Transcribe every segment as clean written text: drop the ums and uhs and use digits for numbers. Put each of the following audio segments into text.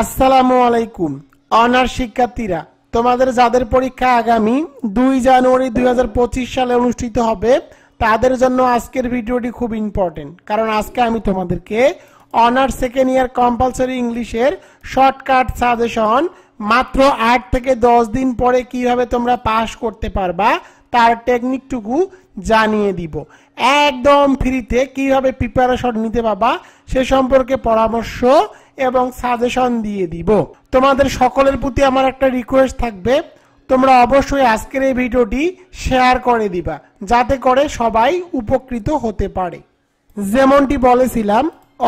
আসসালামু আলাইকুম অনার্স শিক্ষার্থীরা, তোমাদের যাদের পরীক্ষা আগামী 2 জানুয়ারি 2025 সালে অনুষ্ঠিত হবে তাদের জন্য আজকের ভিডিওটি খুব ইম্পর্টেন্ট। কারণ আজকে আমি তোমাদেরকে অনার্স সেকেন্ড ইয়ার কম্পালসরি ইংলিশের শর্টকাট সাজেশন মাত্র 8 থেকে 10 দিন পরে কিভাবে তোমরা পাস করতে পারবা তার টেকনিকটুকু জানিয়ে দিব। একদম ফ্রিতে কিভাবে প্রিপারেশন নিতে পারবা সে সম্পর্কে পরামর্শ এবং সাজেশন দিয়ে দিব। তোমাদের সকলের প্রতি আমার একটা রিকোয়েস্ট থাকবে, তোমরা অবশ্যই আজকের এই ভিডিওটি শেয়ার করে দিবা যাতে করে সবাই উপকৃত হতে পারে। যেমনটি বলেছিলাম,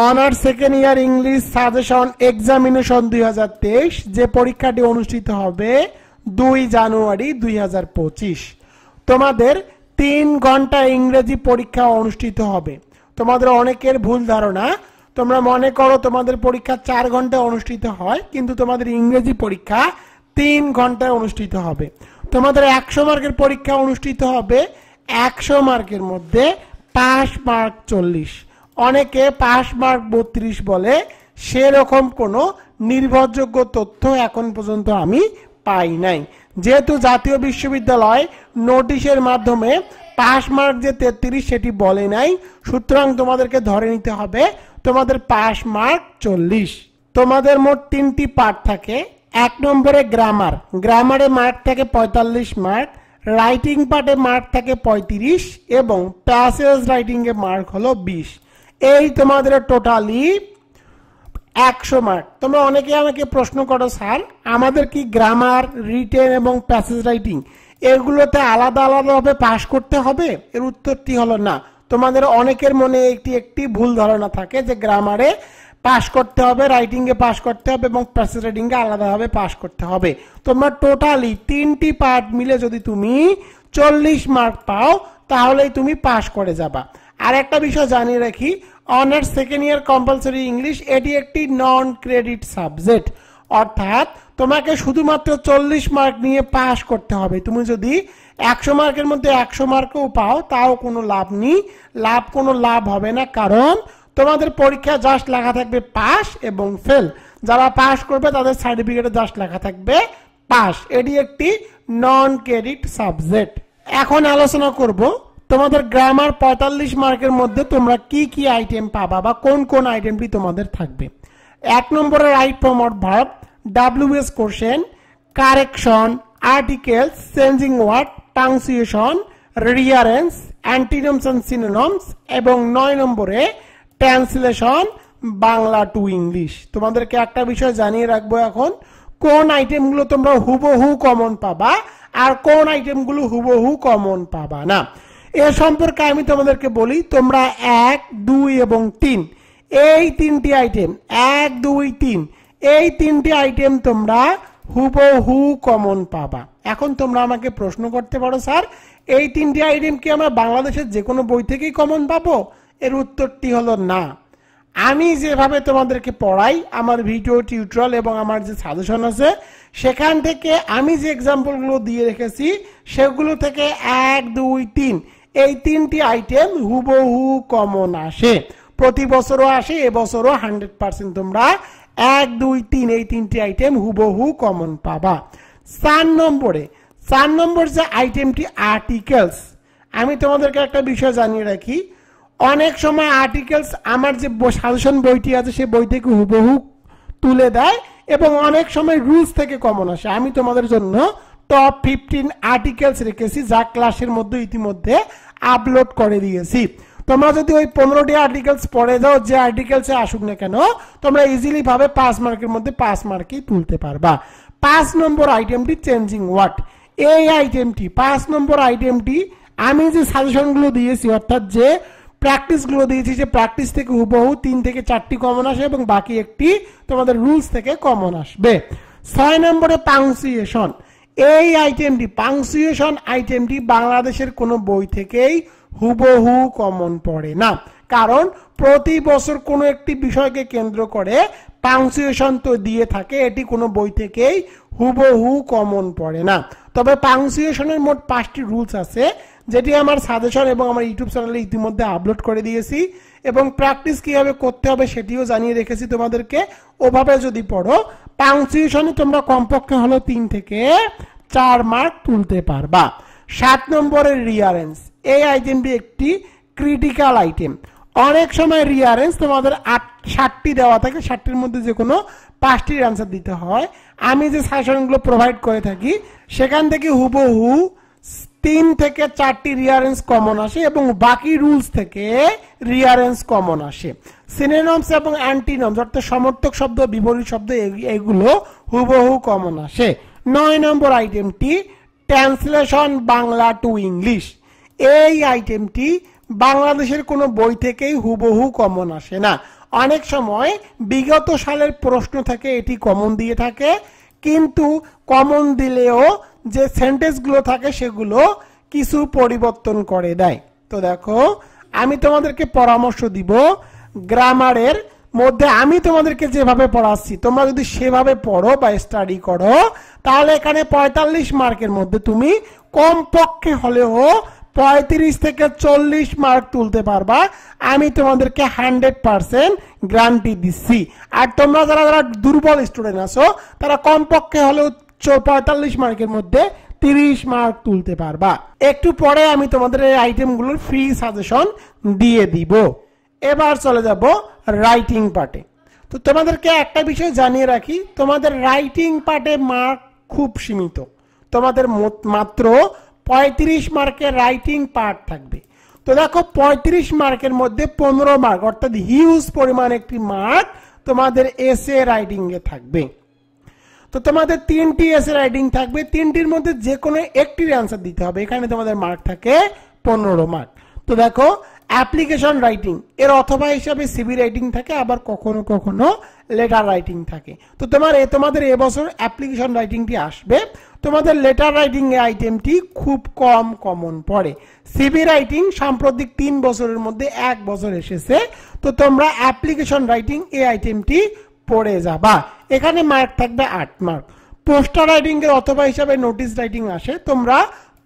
honours second year English suggestion examination 2023 যে পরীক্ষাটি অনুষ্ঠিত হবে 2 জানুয়ারি 2025। তোমাদের 3 ঘন্টা ইংরেজি পরীক্ষা অনুষ্ঠিত হবে। তোমাদের অনেকের ভুল ধারণা, তোমরা মনে করো তোমাদের পরীক্ষা 4 ঘন্টায় অনুষ্ঠিত হয়, কিন্তু তোমাদের ইংরেজি পরীক্ষা 3 ঘন্টায় অনুষ্ঠিত হবে। তোমাদের 100 মার্কের পরীক্ষা অনুষ্ঠিত হবে, 100 মার্কের মধ্যে পাস মার্ক 40। অনেকে পাস মার্ক 32 বলে, সেরকম কোনো নির্ভরযোগ্য তথ্য এখন পর্যন্ত আমি পাই নাই। যেহেতু জাতীয় বিশ্ববিদ্যালয় নোটিশের মাধ্যমে পাস মার্ক যে 33 সেটি বলে নাই, সুতরাং তোমাদেরকে ধরে নিতে হবে তোমাদের পাস মার্ক 40। তোমাদের মোট 3টি পার্ট থাকে। 1 নম্বরে গ্রামার, গ্রামারে মার্ক থাকে 45 মার্ক, রাইটিং পার্টে মার্ক থাকে 35 এবং প্যাসেজ রাইটিং এ মার্ক হলো 20। এই তোমাদের টোটালি 100 মার্ক। তোমরা অনেকে আমাকে প্রশ্ন করো, স্যার আমাদের কি গ্রামার, রিটেন এবং প্যাসেজ রাইটিং এগুলোতে আলাদা আলাদাভাবে পাস করতে হবে? এর উত্তরটি হলো না। তোমাদের অনেকের মনে একটি ভুল ধারণা থাকে যে গ্রামারে পাস করতে হবে, রাইটিং এ পাস করতে হবে এবং প্যাসেজ রাইটিং এ আলাদাভাবে পাস করতে হবে। তোমরা টোটালি 3টি পার্ট মিলে যদি তুমি 40 মার্ক পাও তাহলেই তুমি পাস করে যাবা। আর একটা বিষয় জানিয়ে রাখি, honours second year compulsory English এটি একটি নন ক্রেডিট সাবজেক্ট, অর্থাৎ তোমাকে শুধুমাত্র 40 মার্ক নিয়ে পাস করতে হবে। তুমি যদি 100 মার্কের মধ্যে 100 মার্কও পাও তাও কোনো লাভ নেই, কোনো লাভ হবে না। কারণ তোমাদের পরীক্ষা জাস্ট লেখা থাকবে পাস এবং ফেল। যারা পাস করবে তাদের সার্টিফিকেটে জাস্ট লেখা থাকবে পাস। এটি একটি নন ক্রেডিট সাবজেক্ট। এখন আলোচনা করব তোমাদের গ্রামার 45 মার্কের মধ্যে তোমরা কি কি আইটেম পাবা বা কোন কোন আইটেমটি তোমাদের থাকবে। 1 নম্বরে write form of verb, WS question, correction, articles, changing word, punctuation, rearrange, antonyms and synonyms এবং 9 নম্বরে ট্রান্সলেশন বাংলা টু ইংলিশ। তোমাদেরকে একটা বিষয় জানিয়ে রাখবো, এখন কোন আইটেমগুলো তোমরা হুবহু কমন পাবা আর কোন আইটেমগুলো হুবহু কমন পাবা না এ সম্পর্কে আমি তোমাদেরকে বলি। তোমরা 1, 2 এবং 3 এই 3টি আইটেম, 1, 2, 3 এই 3টি আইটেম তোমরা হুবহু কমন পাবা। এখন তোমরা আমাকে প্রশ্ন করতে পারো, স্যার এই 3টি আইটেম কি আমরা বাংলাদেশের যে কোনো বই থেকেই কমন পাবো? এর উত্তরটি হলো না। আমি যেভাবে তোমাদেরকে পড়াই, আমার ভিডিও টিউটোরিয়াল এবং আমার যে সাজেশন আছে সেখান থেকে আমি যে এক্সাম্পলগুলো দিয়ে রেখেছি সেগুলো থেকে 1, 2, 3 এই 3টি আইটেম হুবহু কমন আসে। প্রতি বছরও আসে, এবছরও 100% তোমরা 1, 2, 3 এই 3টি আইটেম হুবহু কমন পাবা। 4 নম্বর যে আইটেমটি আর্টিকেলস, আমি তোমাদেরকে একটা বিষয় জানিয়ে রাখি, অনেক সময় আর্টিকেলস আমার যে সাজেশন বইটি আছে সে বই থেকে হুবহু তুলে দেয় এবং অনেক সময় রুলস থেকে কমন আসে। আমি তোমাদের জন্য টপ 15 আর্টিকেলস রেখেছি যা ক্লাসের মধ্যে ইতিমধ্যে আপলোড করে দিয়েছি। তোমরা যদি ওই 15টি আর্টিকেলস পড়ে যাও, যে আর্টিকেলসে আসুক না কেন তোমরা ইজিলি ভাবে 5 মার্কের মধ্যে 5 মার্কই তুলতে পারবা। 5 নম্বর আইটেমটি চেঞ্জিং ওয়ার্ড। এই আইটেমটি 5 নম্বর আইটেমটি আমি যে সাজেশনগুলো দিয়েছি, অর্থাৎ যে প্র্যাকটিসগুলো দিয়েছি, যে প্র্যাকটিস থেকে হুবহু 3 থেকে 4টি কমন আসে এবং বাকি একটি তোমাদের রুলস থেকে কমন আসবে। 6 নম্বরে পাংচুয়েশন। এই আইটেমটি, পাংচুয়েশন আইটেমটি বাংলাদেশের কোনো বই থেকেই হুবহু কমন পড়ে না, কারণ প্রতি বছর কোনো একটি বিষয়কে কেন্দ্র করে পাংচুয়েশন তো দিয়ে থাকে, এটি কোনো বই থেকেই হুবহু কমন পড়ে না। তবে পাংচুয়েশনের মোট 5টি রুলস আছে যেটি আমার সাজেশন এবং আমার ইউটিউব চ্যানেলে ইতিমধ্যে আপলোড করে দিয়েছি এবং প্র্যাকটিস কিভাবে করতে হবে সেটিও জানিয়ে রেখেছি তোমাদেরকে। ওভাবে যদি পড়ো পাংচুয়েশনে তোমরা কমপক্ষে হলো 3 থেকে 4 মার্ক তুলতে পারবা। 7 নম্বরের রিয়ারেন্স, এই আইটেমটি একটি ক্রিটিক্যাল আইটেম। অনেক সময় রিয়ারেন্স তোমাদের 60টি দেওয়া থাকে, 60টির মধ্যে যে কোনো 5টির অ্যান্সার দিতে হয়। আমি যে সাজেশনগুলো প্রোভাইড করে থাকি সেখান থেকে হুবহু 3 থেকে 4টি রিয়ারেন্স কমন আসে এবং বাকি রুলস থেকে রিয়ারেন্স কমন আসে। সিনোনিমস এবং অ্যান্টিনমস অর্থাৎ সমর্থক শব্দ, বিপরীত শব্দ এগুলো হুবহু কমন আসে। 9 নম্বর আইটেমটি ট্রান্সলেশন বাংলা টু ইংলিশ। এই আইটেমটি বাংলাদেশের কোনো বই থেকেই হুবহু কমন আসে না। অনেক সময় বিগত সালের প্রশ্ন থেকে এটি কমন দিয়ে থাকে, কিন্তু কমন দিলেও যে সেন্টেন্সগুলো থাকে সেগুলো কিছু পরিবর্তন করে দেয়। তো দেখো, আমি তোমাদেরকে পরামর্শ দিব, গ্রামারের মধ্যে আমি তোমাদেরকে যেভাবে পড়াচ্ছি তোমরা যদি সেভাবে পড়ো বা স্টাডি করো, তাহলে এখানে 45 মার্কের মধ্যে তুমি কমপক্ষে হলেও 35 থেকে 40 মার্ক তুলতে পারবা। আমি তোমাদেরকে 100% গ্যারান্টি দিচ্ছি। আর তোমরা যারা যারা দুর্বল স্টুডেন্ট আছো তারা কমপক্ষে হলেও 45 মার্কের মধ্যে 30 মার্ক তুলতে পারবা। একটু পরে আমি তোমাদের এই আইটেমগুলোর ফ্রি সাজেশন দিয়ে দিব। এবার চলে যাব রাইটিং পার্টে। তো তোমাদেরকে একটা বিষয় জানিয়ে রাখি, তোমাদের রাইটিং পার্টে মার্ক খুব সীমিত। তোমাদের মাত্র 35 মার্কের রাইটিং পার্ট থাকবে। তো দেখো, 35 মার্কের মধ্যে 15 মার্ক অর্থাৎ হিউজ পরিমাণ একটি মার্ক তোমাদের এসে রাইটিং এ থাকবে। তো তোমাদের 3টি এসে রাইটিং থাকবে, 3টির মধ্যে যে কোনো একটির অ্যান্সার দিতে হবে। এখানে তোমাদের মার্ক থাকে 15 মার্ক। তো দেখো, অ্যাপ্লিকেশন রাইটিং এর অথবা হিসাবে সিভি রাইটিং থাকে, আবার কখনো কখনো লেটার রাইটিং থাকে। তো তোমাদের এবছর অ্যাপ্লিকেশন রাইটিংটি আসবে। তোমাদের লেটার রাইটিং এর আইটেমটি খুব কম কমন পড়ে। সিভি রাইটিং সাম্প্রতিক 3 বছরের মধ্যে 1 বছর এসেছে। তো তোমরা অ্যাপ্লিকেশন রাইটিং এই আইটেমটি পড়ে যাবা। এখানে মার্ক থাকবে 8 মার্ক। পোস্টার রাইটিং এর অথবা হিসাবে নোটিশ রাইটিং আসে, তোমরা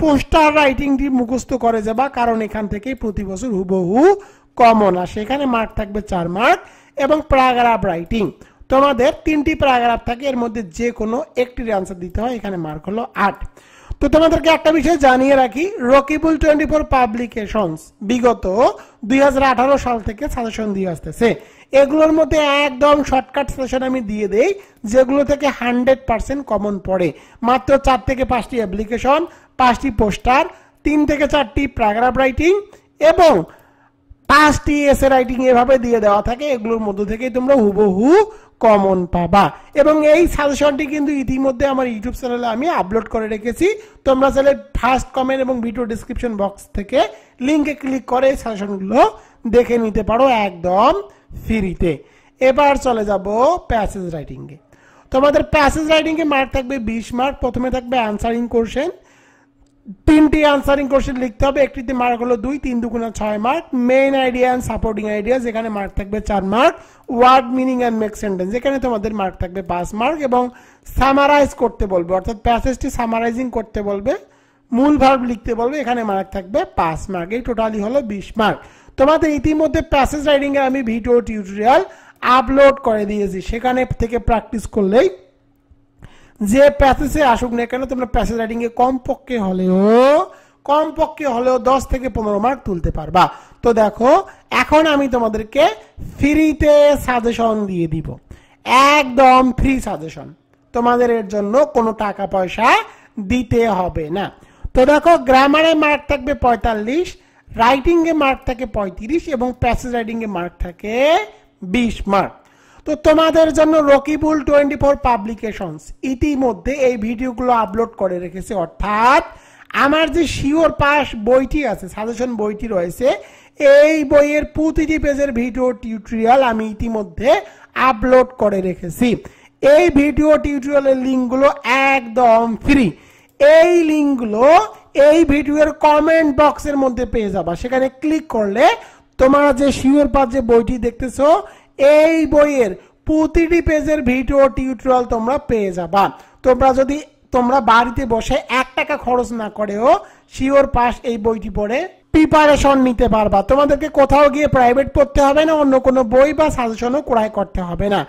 পোস্টার রাইটিংটি মুখস্থ করে যাবা, কারণ এখান থেকে প্রতি বছর হুবহু কমন আসে। এখানে মার্ক থাকবে 4 মার্ক। এবং প্যারাগ্রাফ রাইটিং, তোমাদের 3টি প্যারাগ্রাফ থাকে, এর মধ্যে যে কোনো একটির অ্যান্সার দিতে হয়। এখানে মার্ক হলো 8। তো তোমাদেরকে একটা বিষয় জানিয়ে রাখি, রকিবুল 24 পাবলিকেশনস বিগত 2018 সাল থেকে সাজেশন দিয়ে আসতেছে। এগুলোর মধ্যে একদম শর্টকাট সাজেশন আমি দিয়ে দেই, যেগুলো থেকে 100% কমন পড়ে। মাত্র 4 থেকে 5টি অ্যাপ্লিকেশন, 5টি পোস্টার, 3 থেকে 4টি প্যারাগ্রাফ রাইটিং এবং 5টি এসে রাইটিং এভাবে দিয়ে দেওয়া থাকে। এগুলোর মধ্যে থেকেই তোমরা হুবহু কমন পাবা। এবং এই সাজেশনটি কিন্তু ইতিমধ্যে আমার ইউটিউব চ্যানেলে আমি আপলোড করে রেখেছি। তোমরা চাইলে ফার্স্ট কমেন্ট এবং ভিডিও ডেসক্রিপশন বক্স থেকে লিঙ্কে ক্লিক করে এই সাজেশনগুলো দেখে নিতে পারো একদম ফ্রিতে। এবার চলে যাব প্যাসেজ রাইটিং এ। তোমাদের প্যাসেজ রাইটিং এ মার্ক থাকবে 20 মার্ক। প্রথমে থাকবে আনসারিং কোশ্চেন, 3টি আনসারিং কোশ্চেন লিখতে হবে। একটিতে মার্ক হলো 2, 3 দুগুণা 6 mark. Main idea and supporting ideas, এখানে মার্ক থাকবে 4 mark. Word meaning and make sentence, এখানে তোমাদের মার্ক থাকবে 5 মার্ক। এবং সামারাইজ করতে বলবে, অর্থাৎ প্যাসেজটি সামারাইজিং করতে বলবে, মূল ভার্ব লিখতে বলবে, এখানে মার্ক থাকবে 5 মার্ক। এই টোটালি হলো 20 মার্ক। তোমাদের ইতিমধ্যে প্যাসেজ রাইটিং এর আমি ভিডিও টিউটোরিয়াল আপলোড করে দিয়েছি, সেখানে থেকে প্র্যাকটিস করলেই যে প্যাসেজে আসুক না কেন তোমরা প্যাসেজ রাইটিং এ কমপক্ষে হলেও 10 থেকে 15 মার্ক তুলতে পারবা। তো দেখো, এখন আমি তোমাদেরকে ফ্রিতে সাজেশন দিয়ে দিব, একদম ফ্রি সাজেশন। তোমাদের এর জন্য কোনো টাকা পয়সা দিতে হবে না। তো দেখো, গ্রামারে মার্ক থাকবে 45, রাইটিং এ মার্ক থাকে 35 এবং প্যাসেজ রাইটিং এ মার্ক থাকে 20 মার্ক। তো তোমাদের জন্য রকিবুল 24 পাবলিকেশনস ইতিমধ্যে এই ভিডিওগুলো আপলোড করে রেখেছে, অর্থাৎ আমার যে শিওর পাস বইটি আছে, সাজেশন বইটি রয়েছে, এই বইয়ের প্রতিটি পেজের ভিডিও টিউটোরিয়াল আমি ইতিমধ্যে আপলোড করে রেখেছি। এই ভিডিও টিউটোরিয়ালের লিঙ্কগুলো একদম ফ্রি। এই লিঙ্কগুলো এই ভিডিওর কমেন্ট বক্সের মধ্যে পেয়ে যাবা। সেখানে ক্লিক করলে তোমরা যে শিওর পাস যে বইটি দেখতেছো, এই বইয়ের প্রতিটি পেজের ভিডিও টিউটোরিয়াল তোমরা পেয়ে যাবা। তোমরা বাড়িতে বসে 1 টাকা খরচ না করেও শিওর পাস এই বইটি পড়ে প্রিপারেশন নিতে পারবা। তোমাদেরকে কোথাও গিয়ে প্রাইভেট পড়তে হবে না, অন্য কোনো বই বা সাজেশনও ক্রয় করতে হবে না।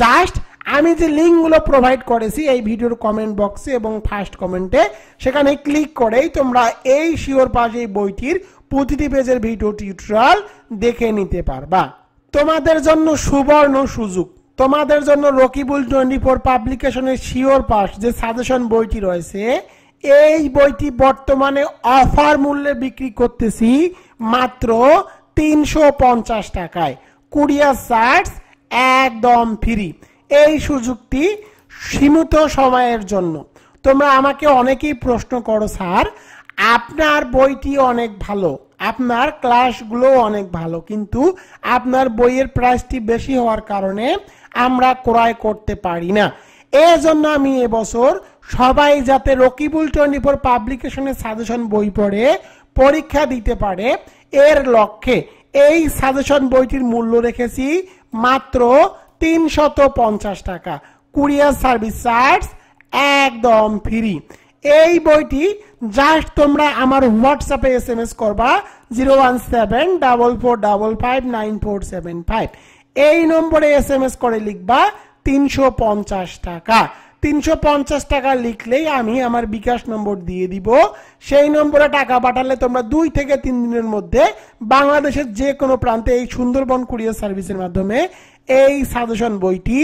জাস্ট আমি যে লিঙ্কগুলো প্রোভাইড করেছি এই ভিডিওর কমেন্ট বক্সে এবং ফার্স্ট কমেন্টে, সেখানে ক্লিক করেই তোমরা এই শিওর পাস এই বইটির প্রতিটি পেজের ভিডিও টিউটোরিয়াল দেখে নিতে পারবা। তোমাদের জন্য সুবর্ণ সুযোগ, তোমাদের জন্য রকিবুল 24 পাবলিকেশনের শিওর পাস যে সাজেশন বইটি রয়েছে, এই বইটি বর্তমানে অফার মূল্যে বিক্রি করতেছি মাত্র 350 টাকায়, কুরিয়ার চার্জ একদম ফ্রি। এই সুযোগটি সীমিত সময়ের জন্য। তোমরা আমাকে অনেকেই প্রশ্ন করো, স্যার আপনার বইটি অনেক ভালো, আপনার ক্লাসগুলো অনেক ভালো, কিন্তু আপনার বইয়ের প্রাইসটি বেশি হওয়ার কারণে আমরা ক্রয় করতে পারি না। এজন্য আমি এবছর সবাই যাতে রকিবুল 24 পাবলিকেশনের সাজেশন বই পড়ে পরীক্ষা দিতে পারে এর লক্ষ্যে এই সাজেশন বইটির মূল্য রেখেছি মাত্র 350 টাকা, কুরিয়ার সার্ভিস চার্জ একদম ফ্রি। এই বইটি জাস্ট তোমরা আমার হোয়াটসঅ্যাপে SMS করবা 01744559475, এই নম্বরে SMS করে লিখবা 350 টাকা। 350 টাকা লিখলেই আমি আমার বিকাশ নম্বর দিয়ে দিব, সেই নম্বরে টাকা পাঠালে তোমরা 2 থেকে 3 দিনের মধ্যে বাংলাদেশের যে কোনো প্রান্তে এই সুন্দরবন কুরিয়ার সার্ভিসের মাধ্যমে এই সাজেশন বইটি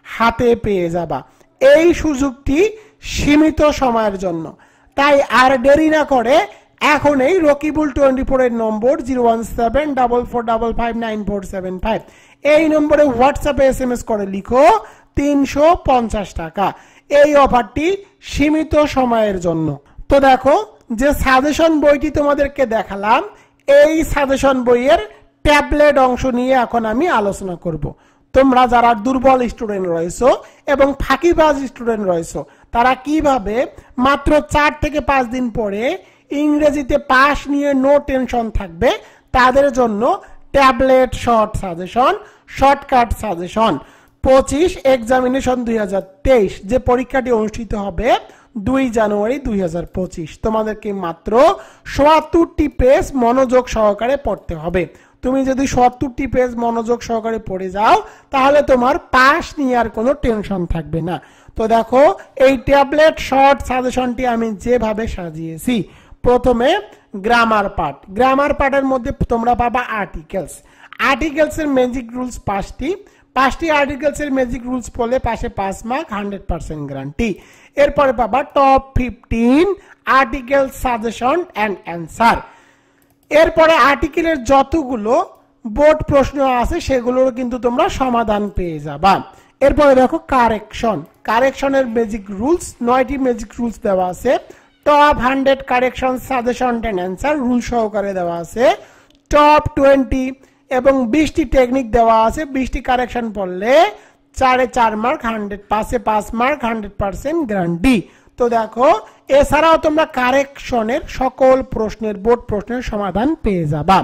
হাতে পেয়ে যাবা। এই সুযোগটি সীমিত সময়ের জন্য, তাই আর দেরি না করে এখন এই রকিবুল 24 এর নম্বর 01744559475, এই নম্বরে হোয়াটসঅ্যাপে SMS করে লিখো 350 টাকা। এই অফারটি সীমিত সময়ের জন্য। তো দেখো, যে সাজেশন বইটি তোমাদেরকে দেখালাম, এই সাজেশন বইয়ের ট্যাবলেট অংশ নিয়ে এখন আমি আলোচনা করব। তোমরা যারা দুর্বল স্টুডেন্ট রয়েছো এবং ফাঁকিবাজ স্টুডেন্ট রয়েছো, তারা কিভাবে মাত্র 4 থেকে 5 দিন পরে ইংরেজিতে পাস নিয়ে নো টেনশন থাকবে, তাদের জন্য tablet short suggestion, shortcut suggestion 25 examination 2023, যে পরীক্ষাটি অনুষ্ঠিত হবে 2 জানুয়ারি 2025। তোমাদেরকে মাত্র 77টি পেজ মনোযোগ সহকারে পড়তে হবে। তুমি যদি 77টি পেজ মনোযোগ সহকারে পড়ে যাও, তাহলে তোমার পাস নিয়ে আর কোনো টেনশন থাকবে না। তো দেখো, এই ট্যাবলেট শর্ট সাজেশনটি আমি যেভাবে সাজিয়েছি, প্রথমে গ্রামার পার্ট। গ্রামার পার্টের মধ্যে তোমরা পাবা আর্টিকেলস। আর্টিকেলসের ম্যাজিক রুলস 5টি আর্টিকেলসের ম্যাজিক রুলস পড়লে পাশে 5 মার্ক, 100% গ্যারান্টি। এরপরে পাবা top 15 article suggestion and answer. এরপরে আর্টিকেলের যতগুলো বোর্ড প্রশ্ন আছে সেগুলোর কিন্তু তোমরা সমাধান পেয়ে যাবা। এরপরে দেখো কারেকশনের ম্যাজিক রুলস, 9টি ম্যাজিক রুলস দেওয়া আছে। Top 100 correction suggestion and answer rule সহকারে দেওয়া আছে। টপ 20 এবং 20টি টেকনিক দেওয়া আছে। 20টি কারেকশন পড়লে 4 মার্ক, 5 মার্ক, 100% গ্যারান্টি। তো দেখো, এছাড়াও তোমরা কারেকশনের সকল প্রশ্নের বোর্ড প্রশ্নের সমাধান পেয়ে যাবা।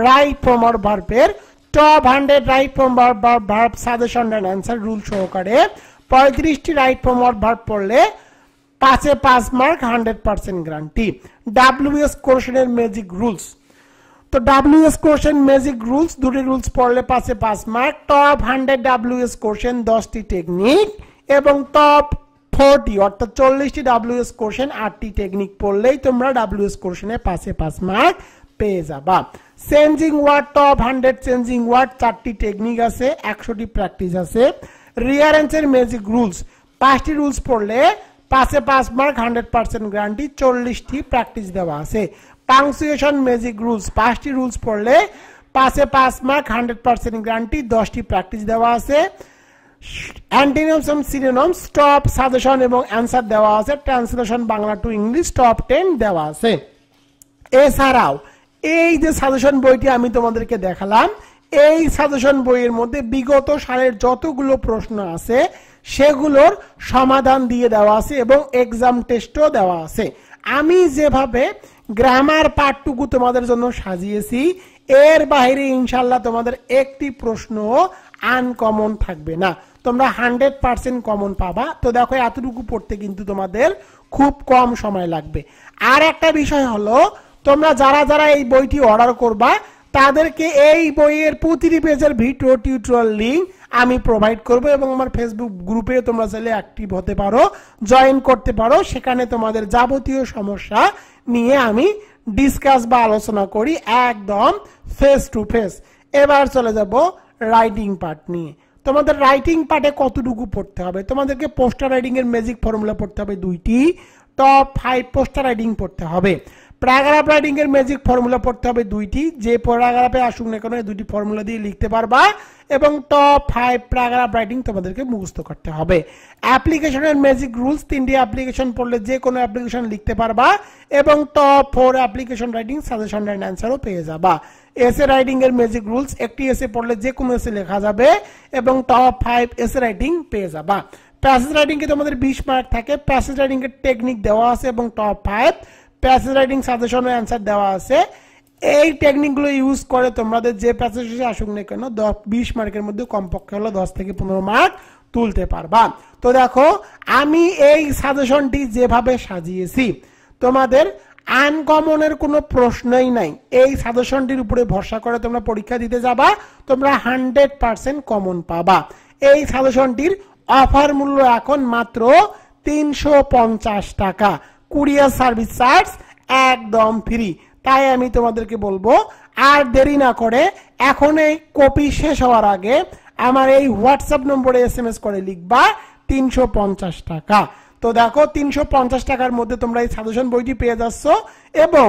রাইট ফর্ম অর ভার্বের top 100 right form of verb suggestion and answer rule সহকারে 35টি রাইট ফর্ম অর ভার্ব পড়লে 5 মার্ক, 100% গ্যারান্টি। WS কোশ্চেনের ম্যাজিক রুলস, তো WS কোশ্চেন ম্যাজিক রুলস, 2টি রুলস পড়লে 5 মার্ক। টপ 100 WS কোশ্চেন 10টি টেকনিক এবং টপ 40 অর্থাৎ 40টি WS কোশ্চেন 8টি টেকনিক পড়লেই তোমরা WS কোশ্চেনে 5 মার্ক পেয়ে যাবা। Changing word, top 100 changing word 4টি টেকনিক আছে, 100টি প্র্যাকটিস আছে। রিয়ারেন্সের ম্যাজিক রুলস, 5টি রুলস পড়লে 5 মার্ক, 100% গ্যারান্টি, 40টি প্র্যাকটিস দেওয়া আছে। পাংচুয়েশন ম্যাজিক রুলস, 5টি রুলস পড়লে 5 মার্ক, 100% গ্যারান্টি, 10টি প্র্যাকটিস দেওয়া আছে। অ্যান্টিনিমস এবং সিনোনিমস টপ সাজেশন এবং অ্যান্সার দেওয়া আছে। Translation Bangla to English top 10 দেওয়া আছে। এছাড়াও এই যে সাজেশন বইটি আমি তোমাদেরকে দেখালাম, এই সাজেশন বইয়ের মধ্যে বিগত সালের যতগুলো প্রশ্ন আছে সেগুলোর সমাধান দিয়ে দেওয়া আছে এবং এক্সাম টেস্টও দেওয়া আছে। আমি যেভাবে গ্রামার পার্টটুকু তোমাদের জন্য সাজিয়েছি, এর বাইরে ইনশাল্লাহ তোমাদের একটি প্রশ্ন আনকমন থাকবে না, তোমরা 100% কমন পাবা। তো দেখো, এতটুকু পড়তে কিন্তু তোমাদের খুব কম সময় লাগবে। আর একটা বিষয় হলো, তোমরা যারা যারা এই বইটি অর্ডার করবা তাদেরকে এই বইয়ের প্রতিটি পেজের ভিডিও টিউটোরিয়াল লিংক আমি প্রোভাইড করব এবং আমার ফেসবুক গ্রুপে তোমরা চাইলে অ্যাক্টিভ হতে পারো, জয়েন করতে পারো। সেখানে তোমাদের যাবতীয় সমস্যা নিয়ে আমি ডিসকাস বা আলোচনা করি একদম ফেস টু ফেস। এবার চলে যাব রাইটিং পার্ট নিয়ে। তোমাদের রাইটিং পার্টে কতটুকু পড়তে হবে? তোমাদেরকে পোস্টার রাইটিং এর ম্যাজিক ফর্মুলা পড়তে হবে 2টি, টপ 5 পোস্টার রাইটিং পড়তে হবে। প্যারাগ্রাফ রাইটিং এর ম্যাজিক ফর্মুলা পড়তে হবে 2টি, যে প্যারাগ্রাফে আসুক না কেন এই 2টি ফর্মুলা দিয়ে লিখতে পারবা এবং টপ 5 প্যারাগ্রাফ রাইটিং তোমাদেরকে মুখস্থ করতে হবে। অ্যাপ্লিকেশনের ম্যাজিক রুলস 3টি অ্যাপ্লিকেশন পড়লে যে কোনো অ্যাপ্লিকেশন লিখতে পারবা এবং top 4 application writing suggestion and অ্যানসারও পেয়ে যাবা। এসে রাইটিং এর ম্যাজিক রুলস, একটি এসে পড়লে যে কোনো এসে লেখা যাবে এবং টপ 5 এসে রাইটিং পেয়ে যাবা। প্যাসেজ রাইটিং এ তোমাদের 20 মার্ক থাকে। প্যাসেজ রাইটিং এর টেকনিক দেওয়া আছে এবং টপ 5 প্যাসেজ রাইটিং সাজেশন ও অ্যানসার দেওয়া আছে। এই টেকনিকগুলো ইউজ করে তোমাদের যে প্যাসেজ আসুক না কেন 20 মার্কের মধ্যে কমপক্ষে হলো 10 থেকে 15 মার্ক তুলতে পারবা। তো দেখো আমি এই সাজেশনটি যেভাবে সাজিয়েছি তোমাদের আনকমনের কোনো প্রশ্নই নাই। এই সাজেশনটির উপরে ভরসা করে তোমরা পরীক্ষা দিতে যাবা, তোমরা 100% কমন পাবা। এই সাজেশনটির অফার মূল্য এখন মাত্র 350 টাকা, কুরিয়ার সার্ভিস চার্জ একদম ফ্রি। তাই আমি তোমাদেরকে বলবো আর দেরি না করে এখন এই কপি শেষ হওয়ার আগে আমার এই হোয়াটসঅ্যাপ নম্বরে SMS করে লিখবা 350 টাকা। তো দেখো 350 টাকার মধ্যে তোমরা এই সাজেশন বইটি পেয়ে যাচ্ছ এবং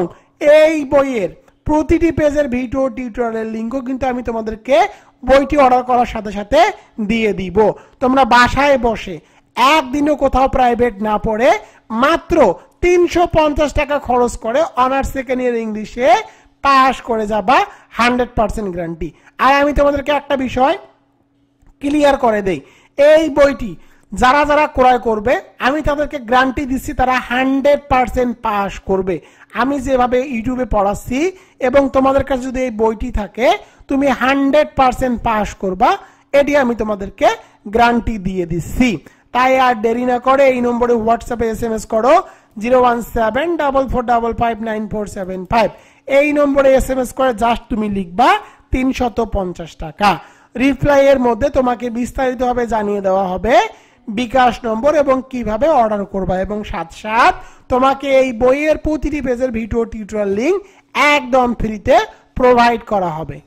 এই বইয়ের প্রতিটি পেজের ভিডিও টিউটোরিয়ালের লিংকও কিন্তু আমি তোমাদেরকে বইটি অর্ডার করার সাথে সাথে দিয়ে দিব। তোমরা বাসায় বসে একদিনও কোথাও প্রাইভেট না পড়ে মাত্র 350 টাকা খরচ করে অনার্স সেকেন্ড ইয়ার ইংলিশে পাস করে যাবা, 100% গ্যারান্টি। আর আমি তোমাদেরকে একটা বিষয় ক্লিয়ার করে দেই, এই বইটি যারা যারা ক্রয় করবে আমি তাদেরকে গ্যারান্টি দিচ্ছি তারা 100% পাস করবে। আমি যেভাবে ইউটিউবে পড়াচ্ছি এবং তোমাদের কাছে যদি এই বইটি থাকে তুমি 100% পাস করবা, এটি আমি তোমাদেরকে গ্যারান্টি দিয়ে দিচ্ছি। তাই আর দেরি না করে এই নম্বরে হোয়াটসঅ্যাপে SMS করো 01744559475। এই নম্বরে SMS করে জাস্ট তুমি লিখবা 350 টাকা। রিপ্লাই এর মধ্যে তোমাকে বিস্তারিতভাবে জানিয়ে দেওয়া হবে বিকাশ নম্বর এবং কিভাবে অর্ডার করবা এবং সাথে তোমাকে এই বইয়ের প্রতিটি পেজের ভিডিও টিউটোরিয়াল লিংক একদম ফ্রিতে প্রোভাইড করা হবে।